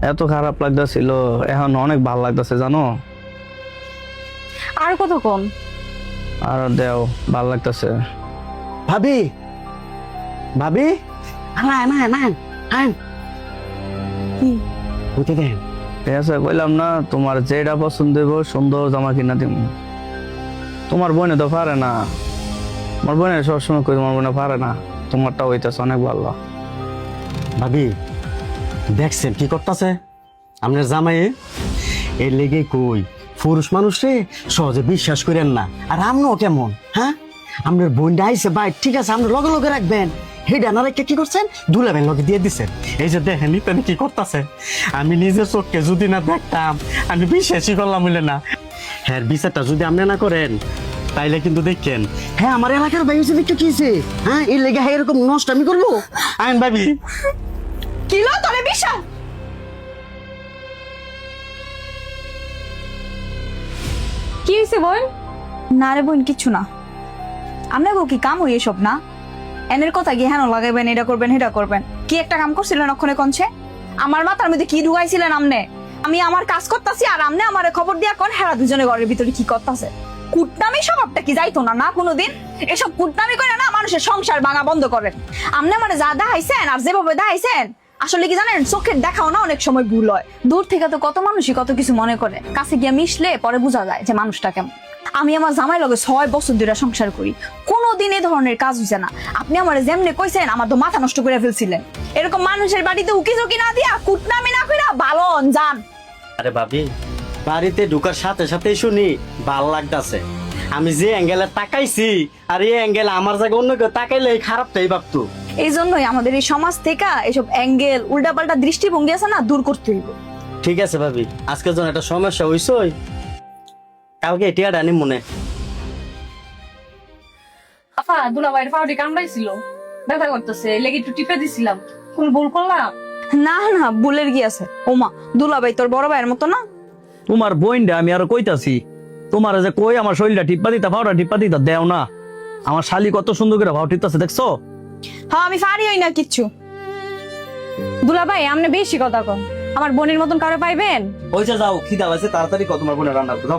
এত খারাপ লাগতেছিল, এখন অনেক ভালো লাগতেছে জানো। আর কতক্ষণ? আর দেও ভালো লাগতেছে। ভাবি, ভাবি, না না না, হ্যাঁ কি? বুঝতে দেন। ঠিক আছে, কইলাম না তোমার যেটা পছন্দ হইব সুন্দর জামা কিনা দিব। তোমার বোনে তো পারে না, আমার বোনে সবসময় কই তোমার বোনে পারে না, তোমারটা হইতেছে অনেক ভালো। ভাবি দেখছেন কি করতেছে আপনার জামাই? এর লেগে কই পুরুষ মানুষে সহজে বিশ্বাস করেন না। আর আমরাও কেমন, হ্যাঁ আপনার বোনটা আইসে ভাই, ঠিক আছে আমরা লগে লগে রাখবেন, হেডা না রেখে কি করছেন দুলাবেন লগে দিয়ে দিচ্ছেন। এই যে দেখেন ইতানি কি করতেছে, আমি নিজের চোখকে যদি না দেখতাম আমি বিশ্বাসই করলাম হইলে না। হ্যাঁ বিচারটা যদি আপনি না করেন তাইলে কিন্তু দেখেন, হ্যাঁ আমার এলাকার ভাই হচ্ছে দেখতে কিছে, হ্যাঁ এর লেগে হ্যাঁ এরকম নষ্ট আমি করবো? আইন ভাবি কিলো তোরে বিশাল। কি হয়েছে বোন? না রে বোন, কিচ্ছু না। আমরা গো কি কাম হই এসব না? এনের কথা গিয়ে হেন লাগাইবেন, এটা করবেন এটা করবেন। কি একটা কাম করছিলেন অক্ষণে কনছে? আমার মাথার মধ্যে কি ঢুকাইছিলেন আমনে? আমি আমার কাজ করতেছি আর আমনে আমারে খবর দিয়া কোন হেরা দুজনে ঘরের ভিতরে কি করতেছে? কুটনামি স্বভাবটা কি যাইতো না না কোনোদিন? এসব কুটনামি করে না মানুষের সংসার ভাঙা বন্ধ করেন। আমনে মানে যা দেখাইছেন আর যেভাবে দেখাইছেন, আসলে কি জানেন চোখের দেখাও না অনেক সময় ভুল হয়। দূর থেকে তো কত মানুষই কত কিছু মনে করে, কাছে গিয়ে মিশলে পরে বোঝা যায় যে মানুষটা কেমন। আমি আমার জামাই লগে 6 বছর ধরে সংসার করি, কোনোদিন এ ধরনের কাজ হইছে না। আপনি আমার যেমনে কইছেন আমার তো মাথা নষ্ট করে ফেলছিলেন। এরকম মানুষের বাড়িতে উকি ঝুঁকি না দিয়া কুটনামি না কইরা ভালো যান। আরে ভাবি বাড়িতে ঢুকার সাথে সাথে শুনি ভাল লাগতাছে, আমি যে অ্যাঙ্গেলে তাকাইছি আর এই অ্যাঙ্গেল আমার জায়গায় অন্য কেউ তাকাইলে এই খারাপটাই ভাবতো। এই জন্যই আমাদের এই সমাজ থেকে এসব অ্যাঙ্গেল উল্টাপাল্টা দৃষ্টিভঙ্গি আছে না, দূর করতে হইব। ঠিক আছে ভাবি, আজকে যখন একটা সমস্যা হইছই কালকে এটিয়াটা আনি মনে। আফা দুলাভাইয়ের পাউডি কামড়াইছিল, ব্যথা করতেছে, লেগে একটু টিপে দিছিলাম। কোন ভুল করলাম? না না, ভুলের কি আছে? ওমা, দুলাভাই তোর বড় ভাইয়ের মতো না? তোমার বোনটা আমি আর কইতাছি, তোমার যে কই আমার শরীরটা টিপ্পা দিতা ভাওটা টিপ্পা দিতা দেও না। আমার শালি কত সুন্দর করে ভাও টিপতাছে দেখছো? হ্যাঁ আমি পারি হই না কিচ্ছু। দুলাভাই আপনি বেশি কথা কন, আমার বোনের মতন কারো পাইবেন? ওই যে যাও খিদা লাগছে, তাড়াতাড়ি কত তোমার বোনের রান্না করো।